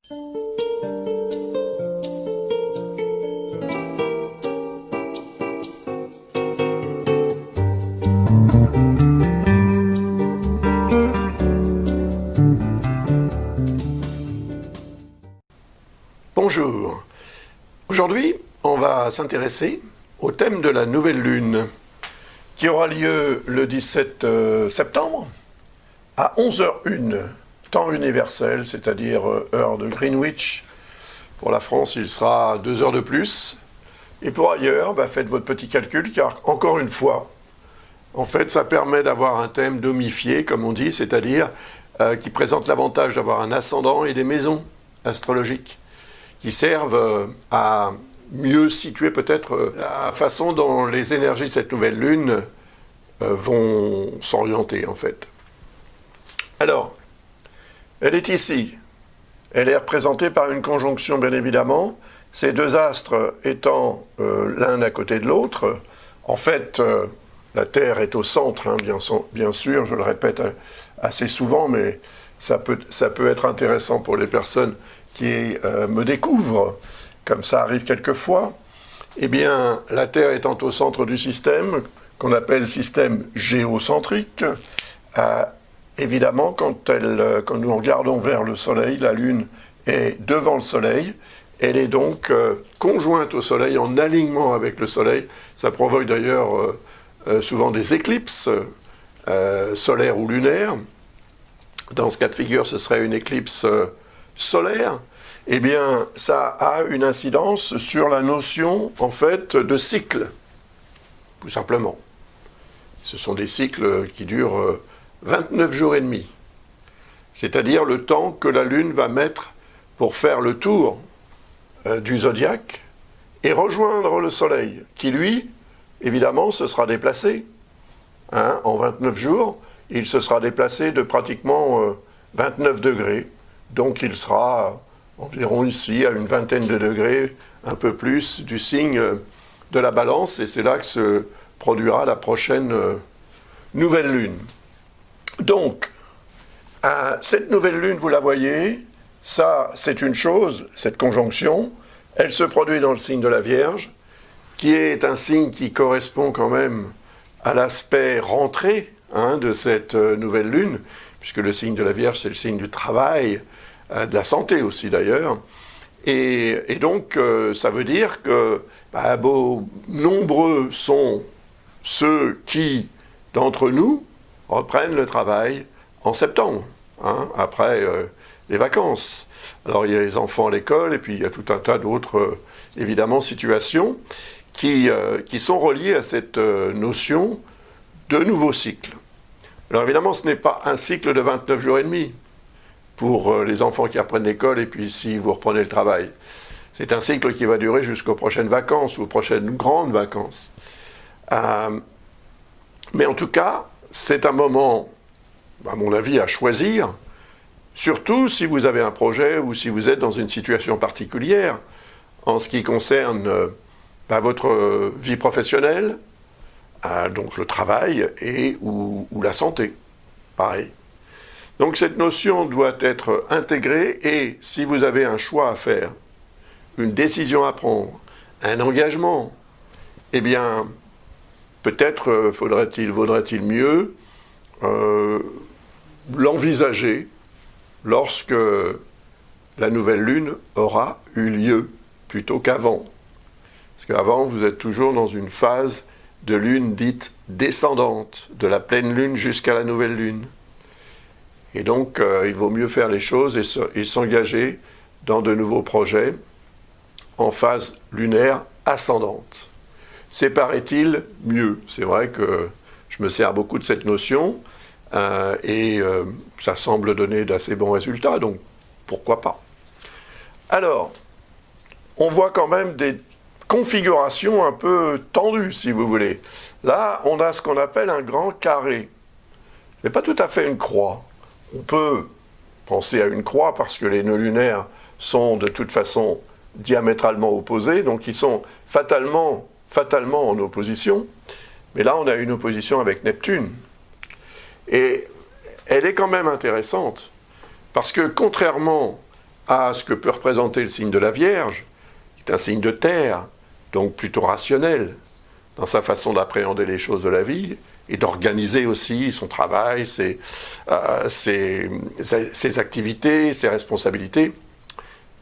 Bonjour. Aujourd'hui, on va s'intéresser au thème de la nouvelle lune qui aura lieu le 17 septembre à 11h01, temps universel, c'est-à-dire heure de Greenwich. Pour la France, il sera 2 heures de plus. Et pour ailleurs, faites votre petit calcul, car encore une fois, en fait, ça permet d'avoir un thème domifié, comme on dit, c'est-à-dire qui présente l'avantage d'avoir un ascendant et des maisons astrologiques qui servent à mieux situer peut-être la façon dont les énergies de cette nouvelle lune vont s'orienter, en fait. Alors, elle est ici. Elle est représentée par une conjonction, bien évidemment, ces deux astres étant l'un à côté de l'autre. En fait, la Terre est au centre, hein, bien sûr, je le répète assez souvent, mais ça peut être intéressant pour les personnes qui me découvrent, comme ça arrive quelquefois. Eh bien, la Terre étant au centre du système, qu'on appelle système géocentrique, évidemment, quand nous regardons vers le Soleil, la Lune est devant le Soleil, elle est donc conjointe au Soleil, en alignement avec le Soleil. Ça provoque d'ailleurs souvent des éclipses solaires ou lunaires. Dans ce cas de figure, ce serait une éclipse solaire. Eh bien, ça a une incidence sur la notion, en fait, de cycle, tout simplement. Ce sont des cycles qui durent 29 jours et demi, c'est-à-dire le temps que la Lune va mettre pour faire le tour du zodiaque et rejoindre le Soleil, qui lui, évidemment, se sera déplacé. Hein, en 29 jours, il se sera déplacé de pratiquement 29 degrés, donc il sera environ ici, à une vingtaine de degrés, un peu plus, du signe de la Balance, et c'est là que se produira la prochaine nouvelle lune. Donc, cette nouvelle lune, vous la voyez, ça, c'est une chose, cette conjonction, elle se produit dans le signe de la Vierge, qui est un signe qui correspond quand même à l'aspect rentrée de cette nouvelle lune, puisque le signe de la Vierge, c'est le signe du travail, de la santé aussi d'ailleurs, et donc ça veut dire que nombreux sont ceux qui, d'entre nous, reprennent le travail en septembre, après les vacances. Alors il y a les enfants à l'école, et puis il y a tout un tas d'autres, évidemment, situations qui sont reliées à cette notion de nouveau cycle. Alors évidemment, ce n'est pas un cycle de 29 jours et demi, pour les enfants qui reprennent l'école et puis si vous reprenez le travail. C'est un cycle qui va durer jusqu'aux prochaines vacances ou aux prochaines grandes vacances. Mais en tout cas, c'est un moment, à mon avis, à choisir, surtout si vous avez un projet ou si vous êtes dans une situation particulière en ce qui concerne votre vie professionnelle, donc le travail ou la santé, pareil. Donc cette notion doit être intégrée et si vous avez un choix à faire, une décision à prendre, un engagement, eh bien, peut-être vaudrait-il mieux l'envisager lorsque la nouvelle lune aura eu lieu, plutôt qu'avant. Parce qu'avant, vous êtes toujours dans une phase de lune dite descendante, de la pleine lune jusqu'à la nouvelle lune. Et donc, il vaut mieux faire les choses et s'engager dans de nouveaux projets en phase lunaire ascendante. C'est, paraît-il, mieux. C'est vrai que je me sers beaucoup de cette notion et ça semble donner d'assez bons résultats, donc pourquoi pas. Alors, on voit quand même des configurations un peu tendues, si vous voulez. Là, on a ce qu'on appelle un grand carré. Ce n'est pas tout à fait une croix. On peut penser à une croix parce que les nœuds lunaires sont de toute façon diamétralement opposés, donc ils sont fatalement en opposition. Mais là, on a une opposition avec Neptune. Et elle est quand même intéressante, parce que contrairement à ce que peut représenter le signe de la Vierge, qui est un signe de terre, donc plutôt rationnel dans sa façon d'appréhender les choses de la vie et d'organiser aussi son travail, ses activités, ses responsabilités,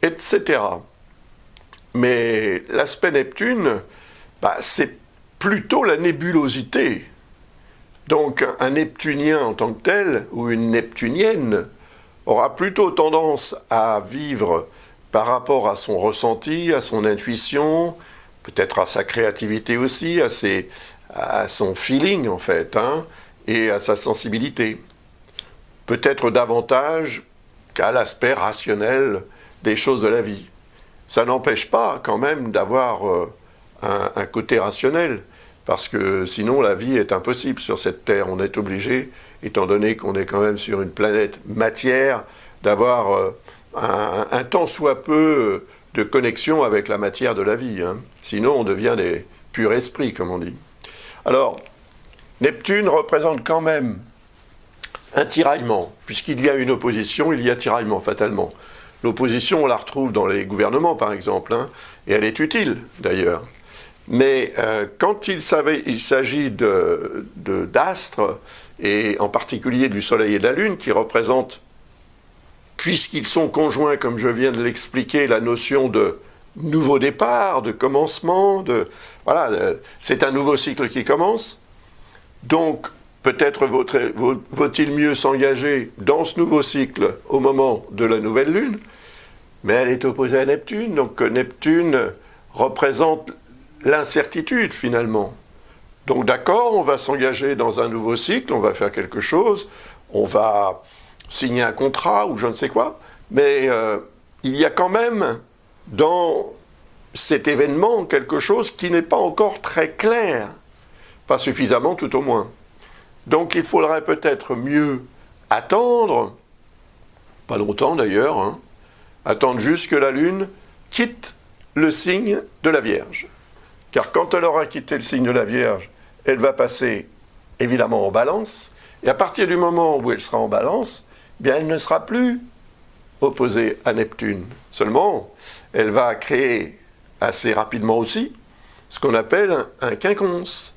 etc. Mais l'aspect Neptune, c'est plutôt la nébulosité. Donc un neptunien en tant que tel, ou une neptunienne, aura plutôt tendance à vivre par rapport à son ressenti, à son intuition, peut-être à sa créativité aussi, à son feeling en fait, et à sa sensibilité. Peut-être davantage qu'à l'aspect rationnel des choses de la vie. Ça n'empêche pas quand même d'avoir un côté rationnel, parce que sinon la vie est impossible sur cette Terre. On est obligé, étant donné qu'on est quand même sur une planète matière, d'avoir un tant soit peu de connexion avec la matière de la vie. Sinon on devient des purs esprits, comme on dit. Alors, Neptune représente quand même un tiraillement. Puisqu'il y a une opposition, il y a tiraillement, fatalement. L'opposition, on la retrouve dans les gouvernements, par exemple, et elle est utile, d'ailleurs. Mais quand il s'agit d'astres, et en particulier du Soleil et de la Lune, qui représentent, puisqu'ils sont conjoints, comme je viens de l'expliquer, la notion de nouveau départ, de commencement, c'est un nouveau cycle qui commence. Donc, peut-être vaut-il mieux s'engager dans ce nouveau cycle au moment de la nouvelle Lune, mais elle est opposée à Neptune, donc Neptune représente l'incertitude finalement. Donc d'accord, on va s'engager dans un nouveau cycle, on va faire quelque chose, on va signer un contrat ou je ne sais quoi, mais il y a quand même dans cet événement quelque chose qui n'est pas encore très clair, pas suffisamment tout au moins. Donc il faudrait peut-être mieux attendre, pas longtemps d'ailleurs, attendre juste que la Lune quitte le signe de la Vierge. Car quand elle aura quitté le signe de la Vierge, elle va passer évidemment en Balance, et à partir du moment où elle sera en Balance, bien elle ne sera plus opposée à Neptune. Seulement, elle va créer assez rapidement aussi ce qu'on appelle un quinconce,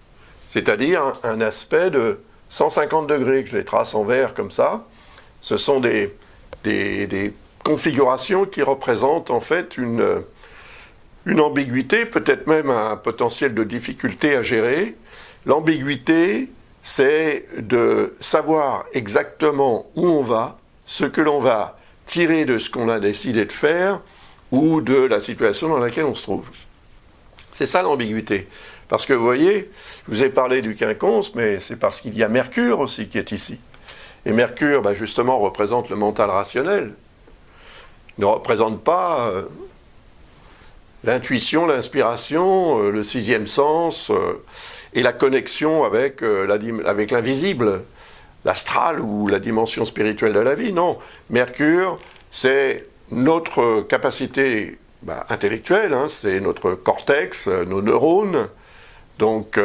c'est-à-dire un aspect de 150 degrés, que je les trace en vert comme ça. Ce sont des configurations qui représentent en fait une ambiguïté, peut-être même un potentiel de difficulté à gérer. L'ambiguïté, c'est de savoir exactement où on va, ce que l'on va tirer de ce qu'on a décidé de faire ou de la situation dans laquelle on se trouve. C'est ça l'ambiguïté. Parce que vous voyez, je vous ai parlé du quinconce, mais c'est parce qu'il y a Mercure aussi qui est ici. Et Mercure, justement, représente le mental rationnel. Il ne représente pas l'intuition, l'inspiration, le sixième sens et la connexion avec l'invisible, l'astral ou la dimension spirituelle de la vie. Non, Mercure, c'est notre capacité intellectuelle, c'est notre cortex, nos neurones. Donc,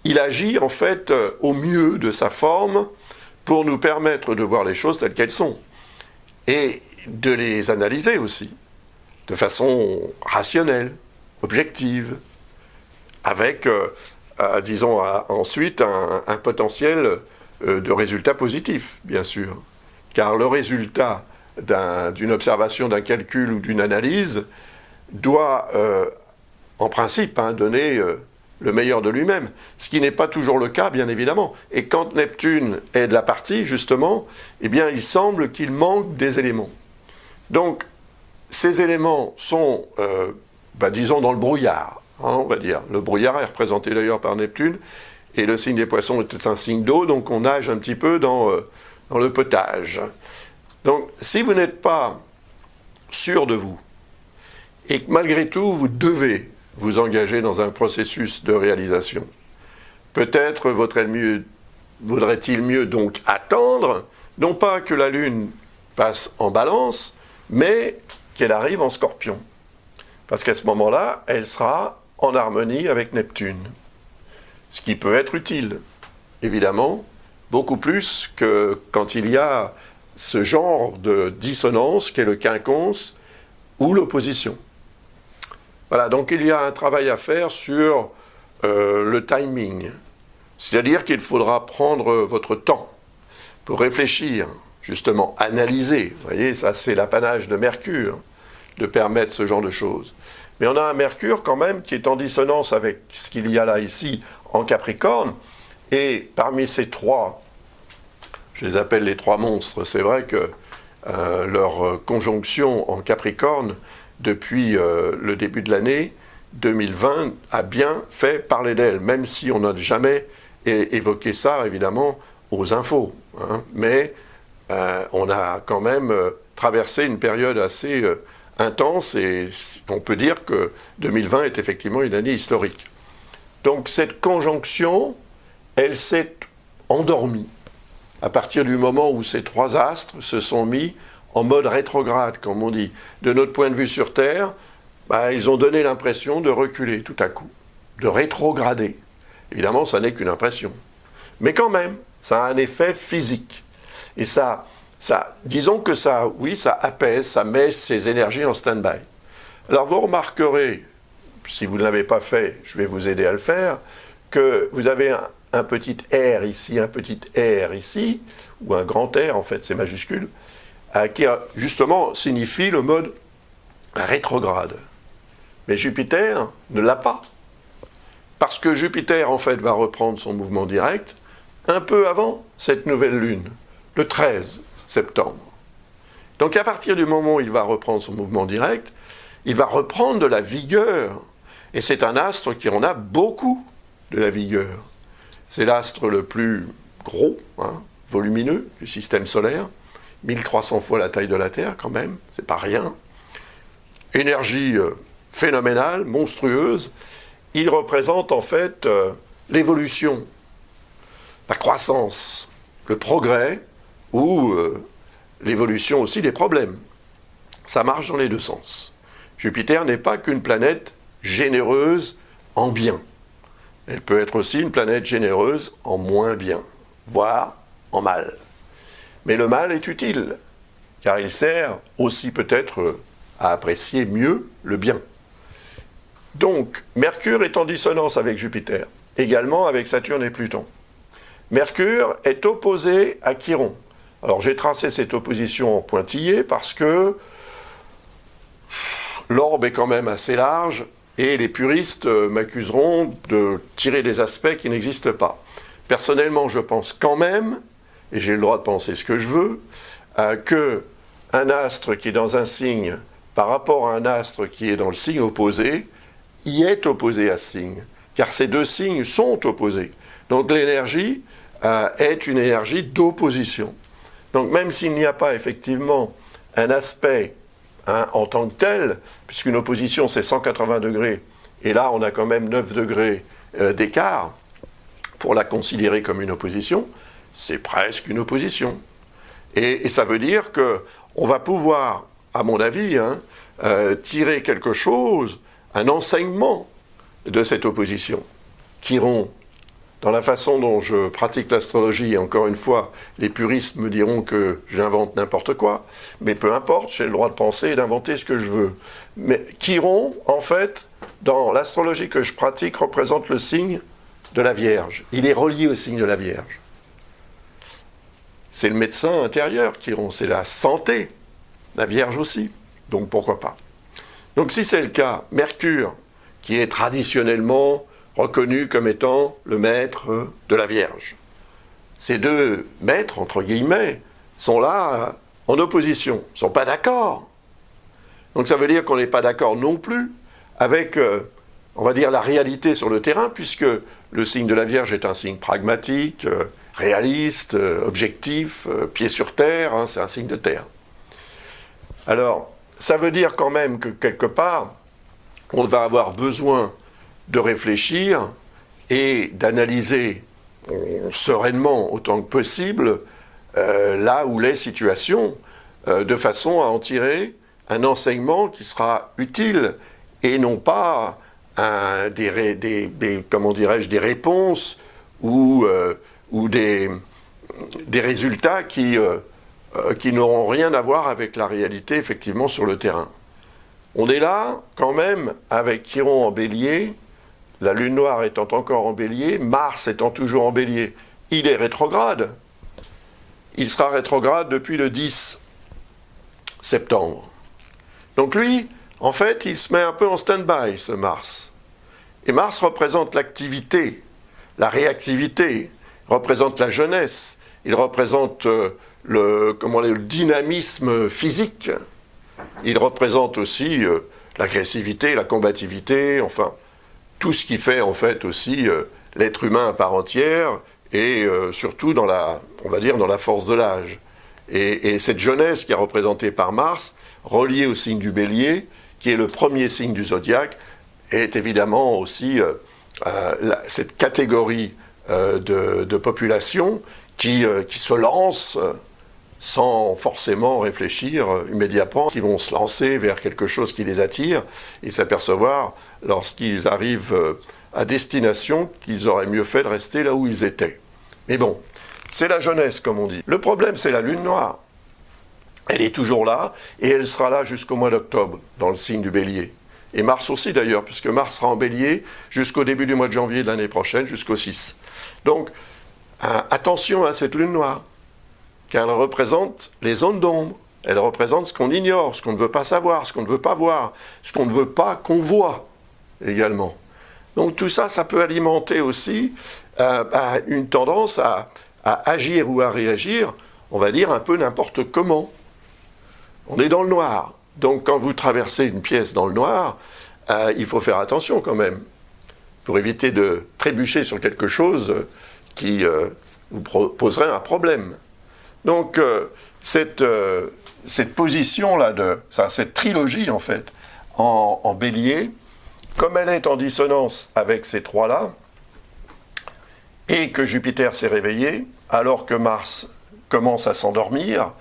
il agit en fait au mieux de sa forme pour nous permettre de voir les choses telles qu'elles sont et de les analyser aussi de façon rationnelle, objective, avec, disons, ensuite un potentiel de résultat positif, bien sûr. Car le résultat d'une observation, d'un calcul ou d'une analyse doit, en principe, donner le meilleur de lui-même, ce qui n'est pas toujours le cas, bien évidemment. Et quand Neptune est de la partie, justement, eh bien, il semble qu'il manque des éléments. Donc, ces éléments sont, disons, dans le brouillard, on va dire. Le brouillard est représenté d'ailleurs par Neptune, et le signe des poissons est un signe d'eau, donc on nage un petit peu dans le potage. Donc, si vous n'êtes pas sûr de vous, et que malgré tout, vous devez vous engager dans un processus de réalisation, peut-être vaudrait-il mieux donc attendre, non pas que la Lune passe en Balance, mais qu'elle arrive en Scorpion. Parce qu'à ce moment-là, elle sera en harmonie avec Neptune. Ce qui peut être utile, évidemment, beaucoup plus que quand il y a ce genre de dissonance qu'est le quinconce ou l'opposition. Voilà, donc il y a un travail à faire sur le timing. C'est-à-dire qu'il faudra prendre votre temps pour réfléchir, justement, analyser. Vous voyez, ça c'est l'apanage de Mercure, de permettre ce genre de choses. Mais on a un Mercure quand même qui est en dissonance avec ce qu'il y a là ici en Capricorne. Et parmi ces trois, je les appelle les trois monstres, c'est vrai que leur conjonction en Capricorne depuis le début de l'année 2020 a bien fait parler d'elle, même si on n'a jamais évoqué ça, évidemment, aux infos. Hein. Mais on a quand même traversé une période assez intense et on peut dire que 2020 est effectivement une année historique. Donc cette conjonction, elle s'est endormie à partir du moment où ces trois astres se sont mis en mode rétrograde, comme on dit. De notre point de vue sur Terre, ils ont donné l'impression de reculer tout à coup, de rétrograder. Évidemment, ça n'est qu'une impression. Mais quand même, ça a un effet physique. Et disons que ça, oui, ça apaise, ça met ces énergies en stand-by. Alors vous remarquerez, si vous ne l'avez pas fait, je vais vous aider à le faire, que vous avez un petit R ici, un petit R ici, ou un grand R, en fait, c'est majuscule, qui justement signifie le mode rétrograde. Mais Jupiter ne l'a pas. Parce que Jupiter, en fait, va reprendre son mouvement direct un peu avant cette nouvelle lune, le 13 septembre. Donc à partir du moment où il va reprendre son mouvement direct, il va reprendre de la vigueur. Et c'est un astre qui en a beaucoup de la vigueur. C'est l'astre le plus gros, volumineux du système solaire, 1300 fois la taille de la Terre quand même, c'est pas rien. Énergie phénoménale, monstrueuse. Il représente en fait l'évolution, la croissance, le progrès ou l'évolution aussi des problèmes. Ça marche dans les deux sens. Jupiter n'est pas qu'une planète généreuse en bien. Elle peut être aussi une planète généreuse en moins bien, voire en mal. Mais le mal est utile, car il sert aussi peut-être à apprécier mieux le bien. Donc, Mercure est en dissonance avec Jupiter, également avec Saturne et Pluton. Mercure est opposé à Chiron. Alors j'ai tracé cette opposition en pointillé parce que l'orbe est quand même assez large et les puristes m'accuseront de tirer des aspects qui n'existent pas. Personnellement, je pense quand même, et j'ai le droit de penser ce que je veux, qu'un astre qui est dans un signe par rapport à un astre qui est dans le signe opposé, y est opposé à ce signe, car ces deux signes sont opposés. Donc l'énergie est une énergie d'opposition. Donc même s'il n'y a pas effectivement un aspect en tant que tel, puisqu'une opposition c'est 180 degrés, et là on a quand même 9 degrés d'écart, pour la considérer comme une opposition, c'est presque une opposition. Et ça veut dire qu'on va pouvoir, à mon avis, tirer quelque chose, un enseignement de cette opposition. Chiron, dans la façon dont je pratique l'astrologie, et encore une fois, les puristes me diront que j'invente n'importe quoi, mais peu importe, j'ai le droit de penser et d'inventer ce que je veux. Mais Chiron, en fait, dans l'astrologie que je pratique, représente le signe de la Vierge. Il est relié au signe de la Vierge. C'est le médecin intérieur, Chiron, c'est la santé, la Vierge aussi, donc pourquoi pas. Donc si c'est le cas, Mercure, qui est traditionnellement reconnu comme étant le maître de la Vierge. Ces deux maîtres, entre guillemets, sont là en opposition, ne sont pas d'accord. Donc ça veut dire qu'on n'est pas d'accord non plus avec, on va dire, la réalité sur le terrain, puisque le signe de la Vierge est un signe pragmatique, réaliste, objectif, pied sur terre, c'est un signe de terre. Alors, ça veut dire quand même que quelque part, on va avoir besoin de réfléchir et d'analyser sereinement autant que possible là où les situations, de façon à en tirer un enseignement qui sera utile et non pas comment dirais-je, des réponses ou des résultats qui qui n'auront rien à voir avec la réalité, effectivement, sur le terrain. On est là, quand même, avec Chiron en bélier, la lune noire étant encore en bélier, Mars étant toujours en bélier. Il est rétrograde. Il sera rétrograde depuis le 10 septembre. Donc lui, en fait, il se met un peu en stand-by, ce Mars. Et Mars représente l'activité, la réactivité, représente la jeunesse, il représente le dynamisme physique, il représente aussi l'agressivité, la combativité, enfin, tout ce qui fait en fait aussi l'être humain à part entière, et surtout dans on va dire, dans la force de l'âge. Et cette jeunesse qui est représentée par Mars, reliée au signe du Bélier, qui est le premier signe du zodiaque, est évidemment aussi cette catégorie de population qui se lance sans forcément réfléchir immédiatement, qui vont se lancer vers quelque chose qui les attire et s'apercevoir, lorsqu'ils arrivent à destination, qu'ils auraient mieux fait de rester là où ils étaient. Mais bon, c'est la jeunesse, comme on dit. Le problème, c'est la lune noire. Elle est toujours là, et elle sera là jusqu'au mois d'octobre, dans le signe du Bélier. Et Mars aussi, d'ailleurs, puisque Mars sera en Bélier jusqu'au début du mois de janvier de l'année prochaine, jusqu'au 6. Donc, attention à cette lune noire, car elle représente les zones d'ombre. Elle représente ce qu'on ignore, ce qu'on ne veut pas savoir, ce qu'on ne veut pas voir, ce qu'on ne veut pas qu'on voit, également. Donc tout ça, ça peut alimenter aussi une tendance à agir ou à réagir, on va dire, un peu n'importe comment. On est dans le noir. Donc quand vous traversez une pièce dans le noir, il faut faire attention quand même, pour éviter de trébucher sur quelque chose qui vous poserait un problème. Donc cette position-là, cette trilogie en fait, en bélier, comme elle est en dissonance avec ces trois-là, et que Jupiter s'est réveillé, alors que Mars commence à s'endormir,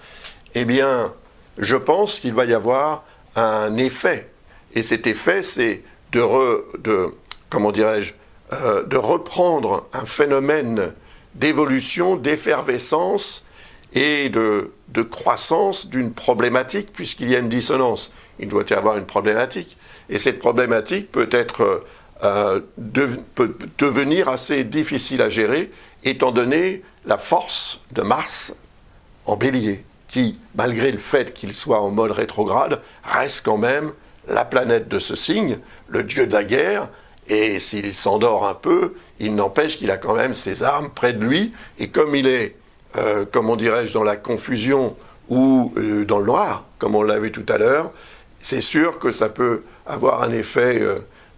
eh bien, je pense qu'il va y avoir un effet. Et cet effet, c'est de reprendre un phénomène d'évolution, d'effervescence et de croissance d'une problématique, puisqu'il y a une dissonance. Il doit y avoir une problématique. Et cette problématique peut devenir assez difficile à gérer, étant donné la force de Mars en bélier, qui, malgré le fait qu'il soit en mode rétrograde, reste quand même la planète de ce signe, le dieu de la guerre, et s'il s'endort un peu, il n'empêche qu'il a quand même ses armes près de lui, et comme il est, comment dirais-je, dans la confusion ou dans le noir, comme on l'a vu tout à l'heure, c'est sûr que ça peut avoir un effet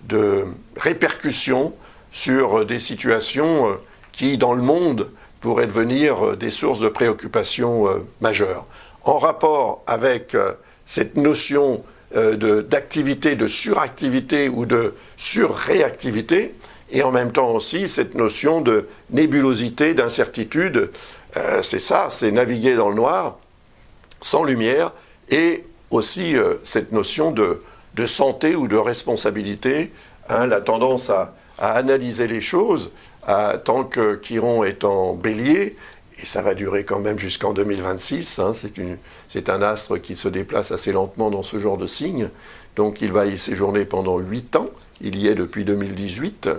de répercussion sur des situations qui, dans le monde, pourraient devenir des sources de préoccupation majeures. En rapport avec cette notion d'activité, de suractivité ou de surréactivité, et en même temps aussi cette notion de nébulosité, d'incertitude, c'est ça, c'est naviguer dans le noir, sans lumière, et aussi cette notion de santé ou de responsabilité, la tendance à analyser les choses, tant que Chiron est en bélier, et ça va durer quand même jusqu'en 2026, c'est un astre qui se déplace assez lentement dans ce genre de signe, donc il va y séjourner pendant 8 ans, il y est depuis 2018,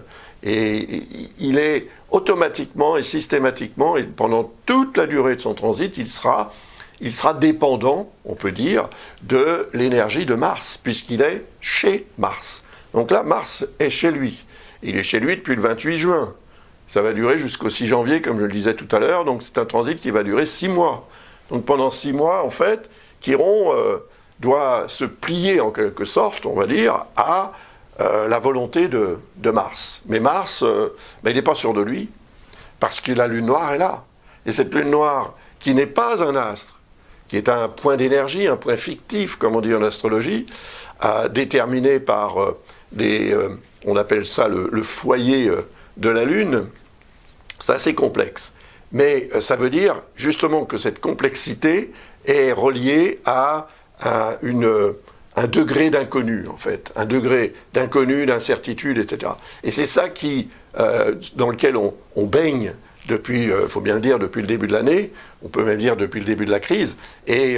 et il est automatiquement et systématiquement, et pendant toute la durée de son transit, il sera dépendant, on peut dire, de l'énergie de Mars, puisqu'il est chez Mars. Donc là, Mars est chez lui. Il est chez lui depuis le 28 juin. Ça va durer jusqu'au 6 janvier, comme je le disais tout à l'heure, donc c'est un transit qui va durer 6 mois. Donc pendant 6 mois, en fait, Chiron doit se plier en quelque sorte, on va dire, à la volonté de Mars. Mais Mars, il n'est pas sûr de lui, parce que la lune noire est là. Et cette lune noire, qui n'est pas un astre, qui est un point d'énergie, un point fictif, comme on dit en astrologie, déterminé par on appelle ça le foyer de la Lune, c'est assez complexe. Mais ça veut dire justement que cette complexité est reliée à un degré d'inconnu, en fait, un degré d'inconnu, d'incertitude, etc. Et c'est ça dans lequel on baigne depuis, faut bien le dire, depuis le début de l'année, on peut même dire depuis le début de la crise, et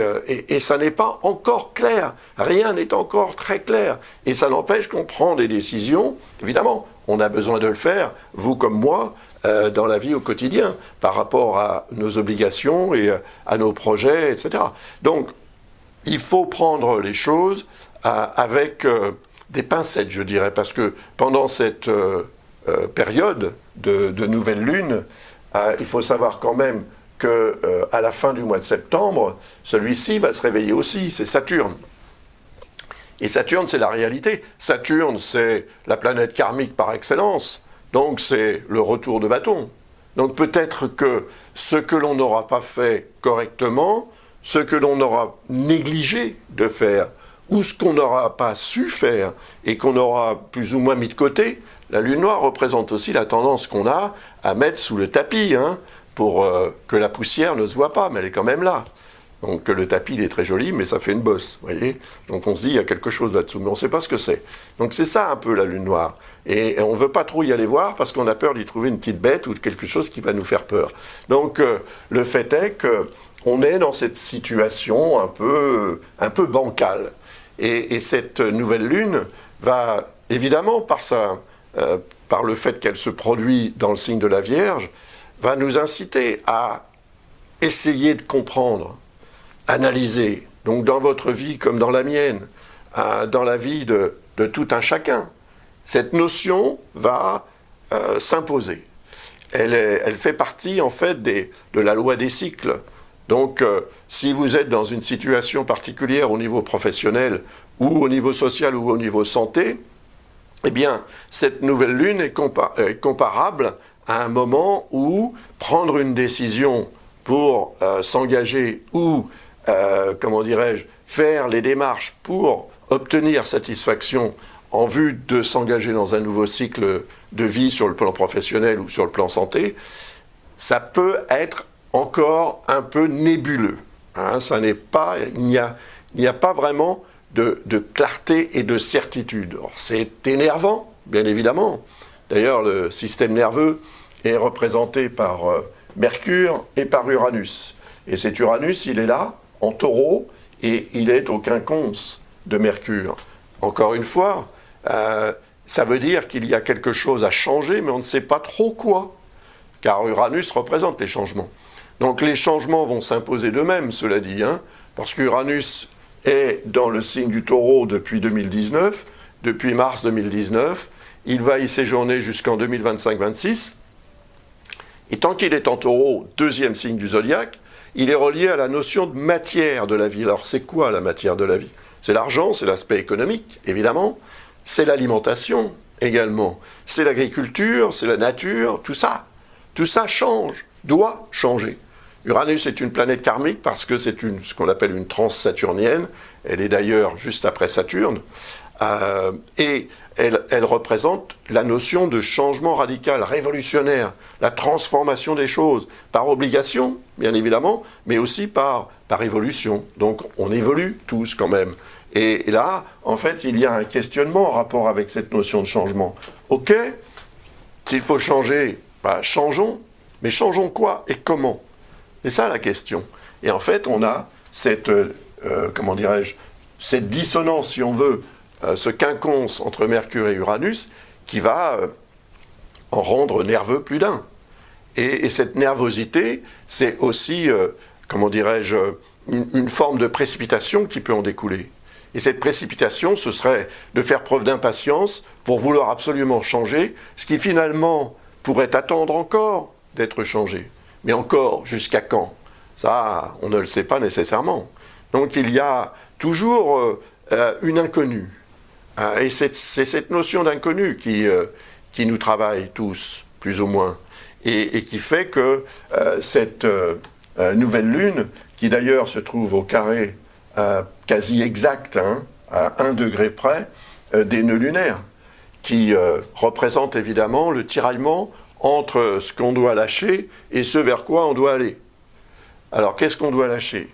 ça n'est pas encore clair, rien n'est encore très clair, et ça n'empêche qu'on prend des décisions, évidemment, on a besoin de le faire, vous comme moi, dans la vie au quotidien, par rapport à nos obligations et à nos projets, etc. Donc, il faut prendre les choses avec des pincettes, je dirais, parce que pendant cette période de nouvelle lune, il faut savoir quand même qu'à la fin du mois de septembre, celui-ci va se réveiller aussi, c'est Saturne. Et Saturne, c'est la réalité. Saturne, c'est la planète karmique par excellence, donc c'est le retour de bâton. Donc peut-être que ce que l'on n'aura pas fait correctement, ce que l'on aura négligé de faire, ou ce qu'on n'aura pas su faire et qu'on aura plus ou moins mis de côté, la lune noire représente aussi la tendance qu'on a à mettre sous le tapis, pour que la poussière ne se voit pas, mais elle est quand même là. Donc le tapis, il est très joli, mais ça fait une bosse, vous voyez. Donc on se dit, il y a quelque chose là-dessous, mais on ne sait pas ce que c'est. Donc c'est ça un peu la lune noire. Et on ne veut pas trop y aller voir parce qu'on a peur d'y trouver une petite bête ou quelque chose qui va nous faire peur. Donc le fait est qu'on est dans cette situation un peu bancale. Et cette nouvelle lune va, évidemment, par le fait qu'elle se produit dans le signe de la Vierge, va nous inciter à essayer de comprendre, analyser, donc dans votre vie comme dans la mienne, dans la vie de tout un chacun. Cette notion va s'imposer. Elle fait partie, en fait, de la loi des cycles. Donc, si vous êtes dans une situation particulière au niveau professionnel, ou au niveau social, ou au niveau santé, eh bien, cette nouvelle lune est comparable à un moment où prendre une décision pour s'engager ou, comment dirais-je, faire les démarches pour obtenir satisfaction en vue de s'engager dans un nouveau cycle de vie sur le plan professionnel ou sur le plan santé, ça peut être encore un peu nébuleux. Il n'y a pas vraiment de clarté et de certitude. Alors, c'est énervant, bien évidemment. D'ailleurs, le système nerveux est représenté par Mercure et par Uranus. Et cet Uranus, il est là, en Taureau, et il est au quinconce de Mercure. Encore une fois, ça veut dire qu'il y a quelque chose à changer, mais on ne sait pas trop quoi, car Uranus représente les changements. Donc les changements vont s'imposer d'eux-mêmes, cela dit, parce qu'Uranus est dans le signe du Taureau depuis 2019, depuis mars 2019, il va y séjourner jusqu'en 2025-26, et tant qu'il est en Taureau, deuxième signe du zodiaque, il est relié à la notion de matière de la vie. Alors c'est quoi la matière de la vie? C'est l'argent, c'est l'aspect économique, évidemment, c'est l'alimentation également, c'est l'agriculture, c'est la nature, tout ça change, doit changer. Uranus est une planète karmique parce que c'est ce qu'on appelle une transe saturnienne, elle est d'ailleurs juste après Saturne, et elle représente la notion de changement radical, révolutionnaire, la transformation des choses, par obligation, bien évidemment, mais aussi par évolution. Donc on évolue tous quand même. Et là, en fait, il y a un questionnement en rapport avec cette notion de changement. Ok, s'il faut changer, changeons, mais changeons quoi et comment? C'est ça la question. Et en fait, on a cette, comment dirais-je, cette dissonance, si on veut, ce quinconce entre Mercure et Uranus, qui va en rendre nerveux plus d'un. Et cette nervosité, c'est aussi, comment dirais-je, une forme de précipitation qui peut en découler. Et cette précipitation, ce serait de faire preuve d'impatience pour vouloir absolument changer, ce qui finalement pourrait attendre encore d'être changé. Mais encore, jusqu'à quand? Ça, on ne le sait pas nécessairement. Donc il y a toujours une inconnue. Et c'est cette notion d'inconnu qui nous travaille tous, plus ou moins. Et qui fait que cette nouvelle lune, qui d'ailleurs se trouve au carré quasi exact, à 1 degré près, des nœuds lunaires, qui représente évidemment le tiraillement entre ce qu'on doit lâcher et ce vers quoi on doit aller. Alors, qu'est-ce qu'on doit lâcher?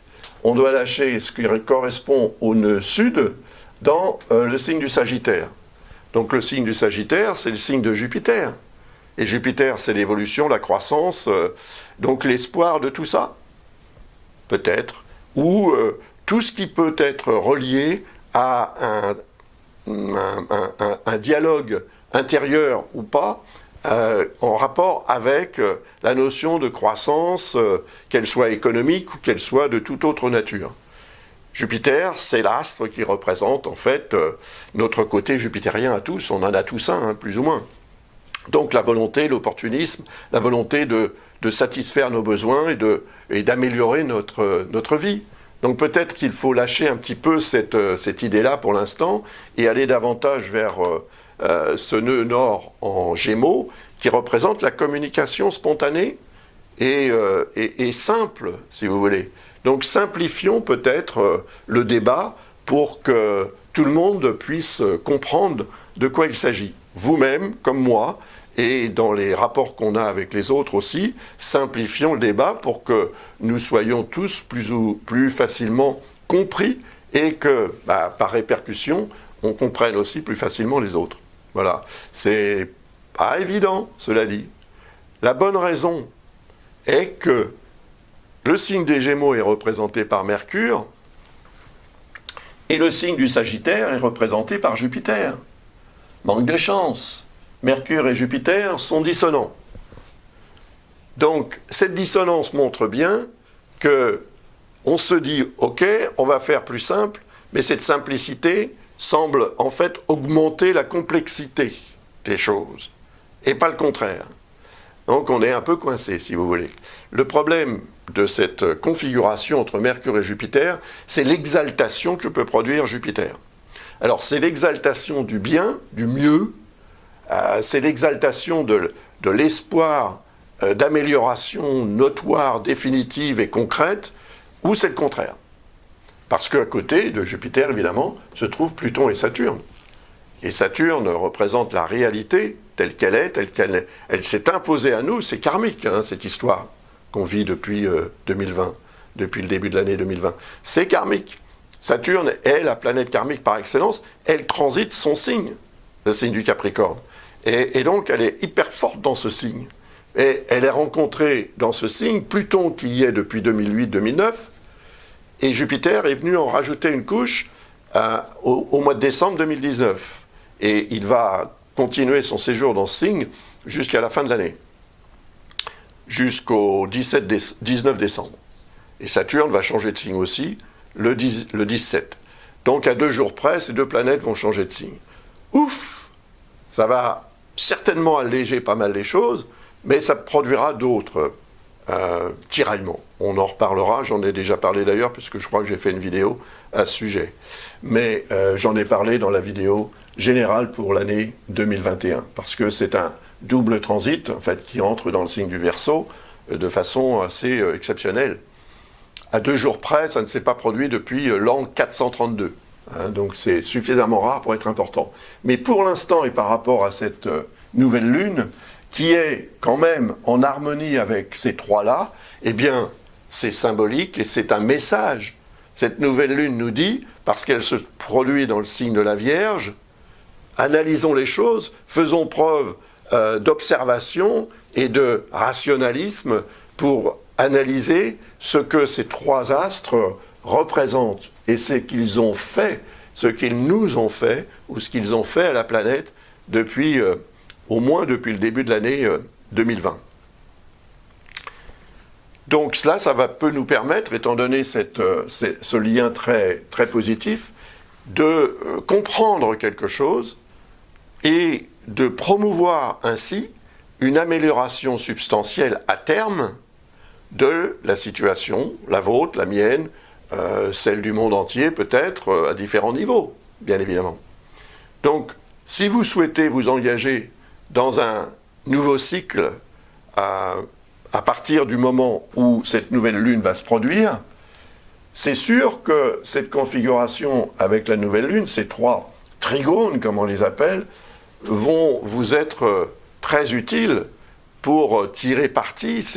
On doit lâcher ce qui correspond au nœud sud dans le signe du Sagittaire. Donc, le signe du Sagittaire, c'est le signe de Jupiter. Et Jupiter, c'est l'évolution, la croissance, donc l'espoir de tout ça, peut-être, ou tout ce qui peut être relié à un dialogue intérieur ou pas, en rapport avec la notion de croissance, qu'elle soit économique ou qu'elle soit de toute autre nature. Jupiter, c'est l'astre qui représente en fait notre côté jupitérien à tous, on en a tous un, hein, plus ou moins. Donc la volonté, l'opportunisme, la volonté de satisfaire nos besoins et d'améliorer notre vie. Donc peut-être qu'il faut lâcher un petit peu cette idée-là pour l'instant et aller davantage vers ce nœud nord en Gémeaux qui représente la communication spontanée et simple, si vous voulez. Donc simplifions peut-être le débat pour que tout le monde puisse comprendre de quoi il s'agit. Vous-même, comme moi, et dans les rapports qu'on a avec les autres aussi, simplifions le débat pour que nous soyons tous plus facilement compris et que, par répercussion, on comprenne aussi plus facilement les autres. Voilà. C'est pas évident, cela dit. La bonne raison est que le signe des Gémeaux est représenté par Mercure et le signe du Sagittaire est représenté par Jupiter. Manque de chance. Mercure et Jupiter sont dissonants. Donc, cette dissonance montre bien que on se dit, ok, on va faire plus simple, mais cette simplicité semble en fait augmenter la complexité des choses, et pas le contraire. Donc, on est un peu coincé, si vous voulez. Le problème de cette configuration entre Mercure et Jupiter, c'est l'exaltation que peut produire Jupiter. Alors, c'est l'exaltation du bien, du mieux, c'est l'exaltation de l'espoir d'amélioration notoire, définitive et concrète, ou c'est le contraire. Parce qu'à côté de Jupiter, évidemment, se trouvent Pluton et Saturne. Et Saturne représente la réalité telle qu'elle est, elle s'est imposée à nous, c'est karmique, hein, cette histoire qu'on vit depuis 2020, depuis le début de l'année 2020. C'est karmique. Saturne est la planète karmique par excellence, elle transite son signe, le signe du Capricorne. Et donc, elle est hyper forte dans ce signe. Et elle est rencontrée dans ce signe, Pluton qui y est depuis 2008-2009, et Jupiter est venu en rajouter une couche au mois de décembre 2019. Et il va continuer son séjour dans ce signe jusqu'à la fin de l'année, jusqu'au 19 décembre. Et Saturne va changer de signe aussi le 17. Donc, à 2 jours près, ces deux planètes vont changer de signe. Ouf! Ça va certainement alléger pas mal les choses, mais ça produira d'autres tiraillements. On en reparlera, j'en ai déjà parlé d'ailleurs, puisque je crois que j'ai fait une vidéo à ce sujet. Mais j'en ai parlé dans la vidéo générale pour l'année 2021, parce que c'est un double transit, en fait, qui entre dans le signe du Verseau de façon assez exceptionnelle. À 2 jours près, ça ne s'est pas produit depuis l'an 432. Hein, donc c'est suffisamment rare pour être important. Mais pour l'instant, et par rapport à cette nouvelle lune, qui est quand même en harmonie avec ces trois-là, eh bien, c'est symbolique et c'est un message. Cette nouvelle lune nous dit, parce qu'elle se produit dans le signe de la Vierge, analysons les choses, faisons preuve d'observation et de rationalisme pour analyser ce que ces trois astres représentent et ce qu'ils ont fait, ce qu'ils nous ont fait, ou ce qu'ils ont fait à la planète depuis, au moins depuis le début de l'année 2020. Donc cela, peut nous permettre, étant donné ce lien très, très positif, de comprendre quelque chose et de promouvoir ainsi une amélioration substantielle à terme de la situation, la vôtre, la mienne, celle du monde entier peut-être, à différents niveaux, bien évidemment. Donc, si vous souhaitez vous engager dans un nouveau cycle à partir du moment où cette nouvelle lune va se produire, c'est sûr que cette configuration avec la nouvelle lune, ces trois trigones, comme on les appelle, vont vous être très utiles pour tirer parti.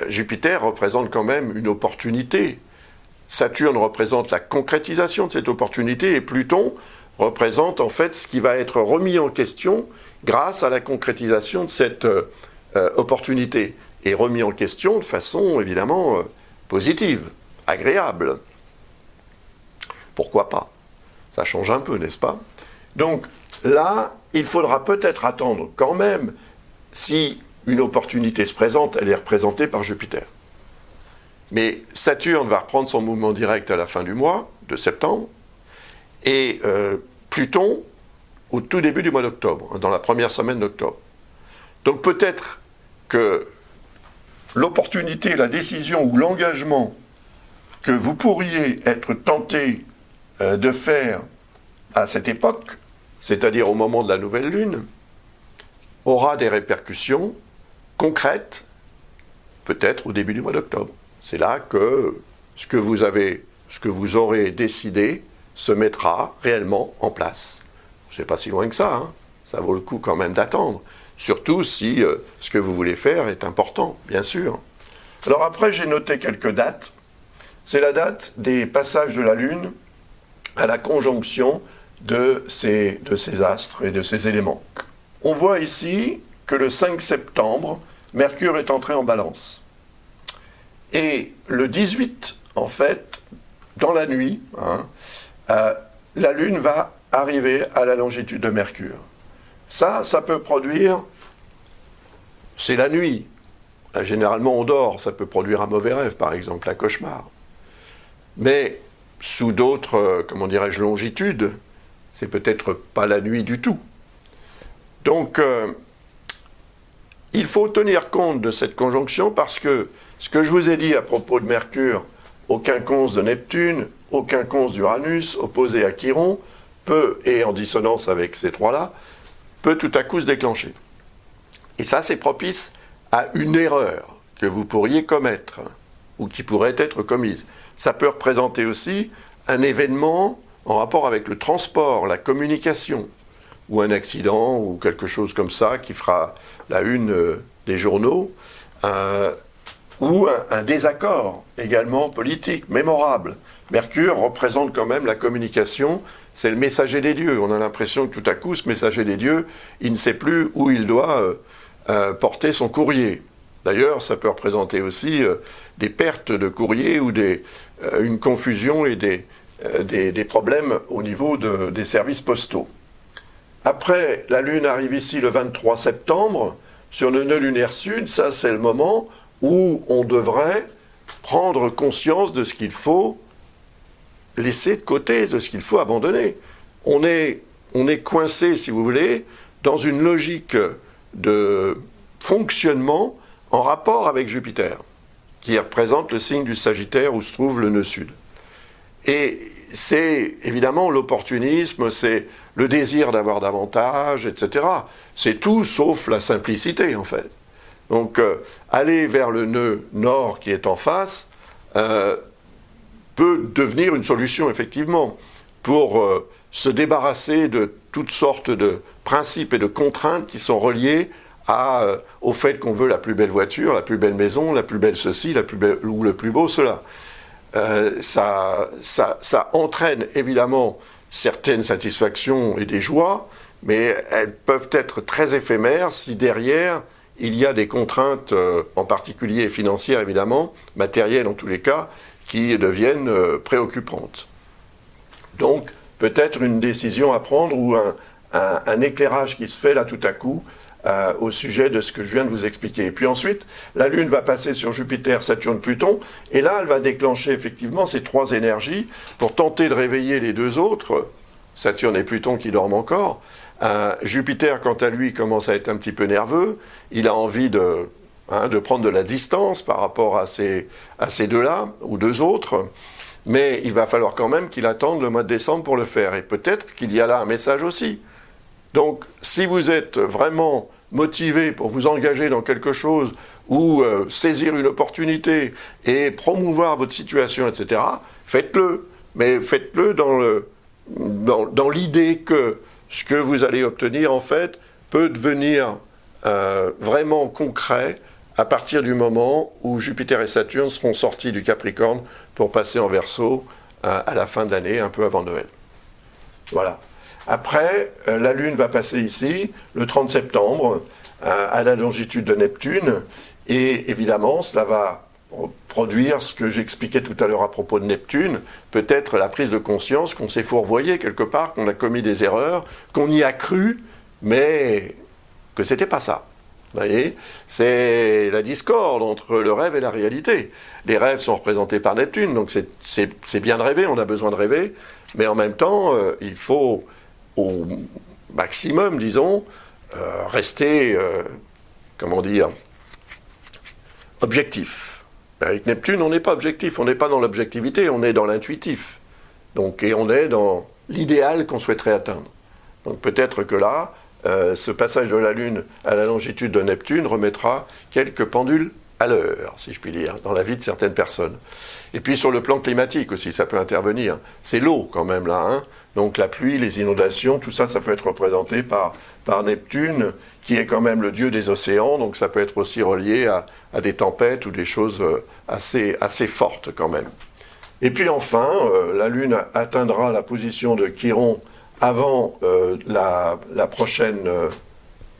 Jupiter représente quand même une opportunité. Saturne représente la concrétisation de cette opportunité et Pluton représente en fait ce qui va être remis en question grâce à la concrétisation de cette opportunité, et remis en question de façon évidemment positive, agréable. Pourquoi pas? Ça change un peu, n'est-ce pas? Donc là, il faudra peut-être attendre quand même, si une opportunité se présente, elle est représentée par Jupiter. Mais Saturne va reprendre son mouvement direct à la fin du mois de septembre, et Pluton au tout début du mois d'octobre, dans la première semaine d'octobre. Donc peut-être que l'opportunité, la décision ou l'engagement que vous pourriez être tenté de faire à cette époque, c'est-à-dire au moment de la nouvelle lune, aura des répercussions concrètes, peut-être au début du mois d'octobre. C'est là que ce que vous aurez décidé se mettra réellement en place. C'est pas si loin que ça, hein. Ça vaut le coup quand même d'attendre. Surtout si ce que vous voulez faire est important, bien sûr. Alors après, j'ai noté quelques dates. C'est la date des passages de la Lune à la conjonction de ces astres et de ces éléments. On voit ici que le 5 septembre, Mercure est entré en Balance. Et le 18, en fait, dans la nuit, la Lune va arriver à la longitude de Mercure. Ça peut produire, c'est la nuit. Généralement, on dort, ça peut produire un mauvais rêve, par exemple, un cauchemar. Mais sous d'autres, comment dirais-je, longitudes, c'est peut-être pas la nuit du tout. Donc, il faut tenir compte de cette conjonction parce que ce que je vous ai dit à propos de Mercure, au quinconce de Neptune, au quinconce d'Uranus, opposé à Chiron, peut, et en dissonance avec ces trois-là, peut tout à coup se déclencher. Et ça, c'est propice à une erreur que vous pourriez commettre, ou qui pourrait être commise. Ça peut représenter aussi un événement en rapport avec le transport, la communication, ou un accident, ou quelque chose comme ça, qui fera la une des journaux, ou un désaccord également politique, mémorable. Mercure représente quand même la communication, c'est le messager des dieux. On a l'impression que tout à coup, ce messager des dieux, il ne sait plus où il doit porter son courrier. D'ailleurs, ça peut représenter aussi des pertes de courrier ou une confusion et des problèmes au niveau des services postaux. Après, la Lune arrive ici le 23 septembre, sur le nœud lunaire sud, ça c'est le moment où on devrait prendre conscience de ce qu'il faut laisser de côté, de ce qu'il faut abandonner. On est coincé, si vous voulez, dans une logique de fonctionnement en rapport avec Jupiter, qui représente le signe du Sagittaire où se trouve le nœud sud. Et c'est évidemment l'opportunisme, c'est le désir d'avoir davantage, etc. C'est tout sauf la simplicité, en fait. Donc, aller vers le nœud nord qui est en face peut devenir une solution, effectivement, pour se débarrasser de toutes sortes de principes et de contraintes qui sont reliés au fait qu'on veut la plus belle voiture, la plus belle maison, la plus belle ceci, la plus belle, ou le plus beau cela. Ça entraîne évidemment certaines satisfactions et des joies, mais elles peuvent être très éphémères si derrière il y a des contraintes, en particulier financières évidemment, matérielles en tous les cas, qui deviennent préoccupantes. Donc peut-être une décision à prendre ou un éclairage qui se fait là tout à coup au sujet de ce que je viens de vous expliquer. Et puis ensuite, la Lune va passer sur Jupiter, Saturne, Pluton, et là, elle va déclencher effectivement ces trois énergies pour tenter de réveiller les deux autres, Saturne et Pluton qui dorment encore. Jupiter, quant à lui, commence à être un petit peu nerveux, il a envie de prendre de la distance par rapport à ces deux-là, ou deux autres, mais il va falloir quand même qu'il attende le mois de décembre pour le faire, et peut-être qu'il y a là un message aussi. Donc, si vous êtes vraiment motivé pour vous engager dans quelque chose ou saisir une opportunité et promouvoir votre situation, etc., faites-le. Mais faites-le dans l'idée que ce que vous allez obtenir, en fait, peut devenir vraiment concret à partir du moment où Jupiter et Saturne seront sortis du Capricorne pour passer en Verseau à la fin de l'année, un peu avant Noël. Voilà. Après, la Lune va passer ici, le 30 septembre, à la longitude de Neptune, et évidemment, cela va produire ce que j'expliquais tout à l'heure à propos de Neptune, peut-être la prise de conscience qu'on s'est fourvoyé quelque part, qu'on a commis des erreurs, qu'on y a cru, mais que c'était pas ça. Vous voyez, c'est la discorde entre le rêve et la réalité. Les rêves sont représentés par Neptune, donc c'est bien de rêver, on a besoin de rêver, mais en même temps, il faut au maximum, disons, rester, comment dire, objectif. Avec Neptune, on n'est pas objectif, on n'est pas dans l'objectivité, on est dans l'intuitif. Donc, et on est dans l'idéal qu'on souhaiterait atteindre. Donc peut-être que là, ce passage de la Lune à la longitude de Neptune remettra quelques pendules à l'heure, si je puis dire, dans la vie de certaines personnes. Et puis sur le plan climatique aussi, ça peut intervenir. C'est l'eau quand même là, hein. Donc la pluie, les inondations, tout ça, ça peut être représenté par Neptune, qui est quand même le dieu des océans, donc ça peut être aussi relié à des tempêtes ou des choses assez fortes quand même. Et puis enfin, la Lune atteindra la position de Chiron avant la prochaine,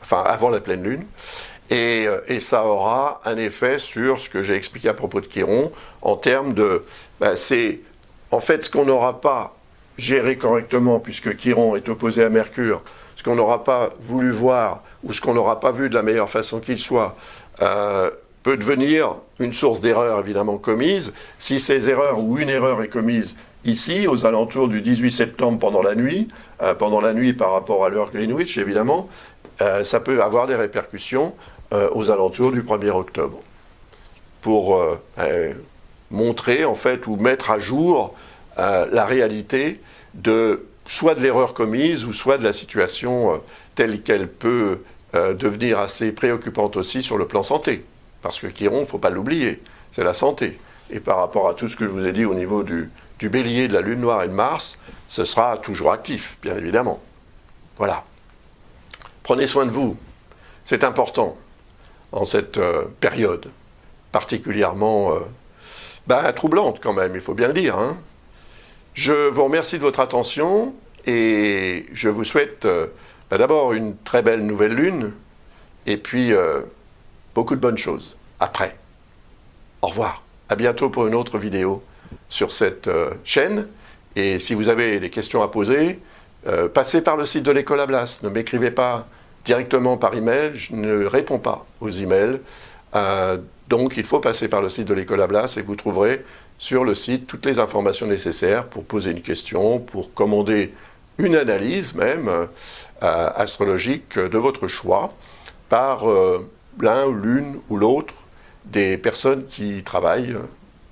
enfin avant la pleine Lune, et ça aura un effet sur ce que j'ai expliqué à propos de Chiron, en termes de, c'est en fait ce qu'on n'aura pas géré correctement, puisque Chiron est opposé à Mercure, ce qu'on n'aura pas voulu voir, ou ce qu'on n'aura pas vu de la meilleure façon qu'il soit, peut devenir une source d'erreurs évidemment commises. Si ces erreurs, ou une erreur est commise ici, aux alentours du 18 septembre pendant la nuit par rapport à l'heure Greenwich évidemment, ça peut avoir des répercussions aux alentours du 1er octobre. Pour montrer en fait, ou mettre à jour la réalité de soit de l'erreur commise, ou soit de la situation telle qu'elle peut devenir assez préoccupante aussi sur le plan santé. Parce que Chiron, il ne faut pas l'oublier, c'est la santé. Et par rapport à tout ce que je vous ai dit au niveau du Bélier, de la Lune Noire et de Mars, ce sera toujours actif, bien évidemment. Voilà. Prenez soin de vous. C'est important en cette période particulièrement troublante quand même, il faut bien le dire, hein. Je vous remercie de votre attention et je vous souhaite d'abord une très belle nouvelle lune et puis beaucoup de bonnes choses après. Au revoir, à bientôt pour une autre vidéo sur cette chaîne. Et si vous avez des questions à poser, passez par le site de l'École Ablas. Ne m'écrivez pas directement par email, je ne réponds pas aux emails. Donc il faut passer par le site de l'École Ablas et vous trouverez sur le site toutes les informations nécessaires pour poser une question, pour commander une analyse même astrologique de votre choix par l'un ou l'une ou l'autre des personnes qui travaillent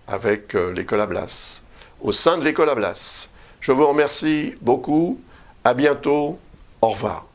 avec l'École Ablas, au sein de l'École Ablas. Je vous remercie beaucoup, à bientôt, au revoir.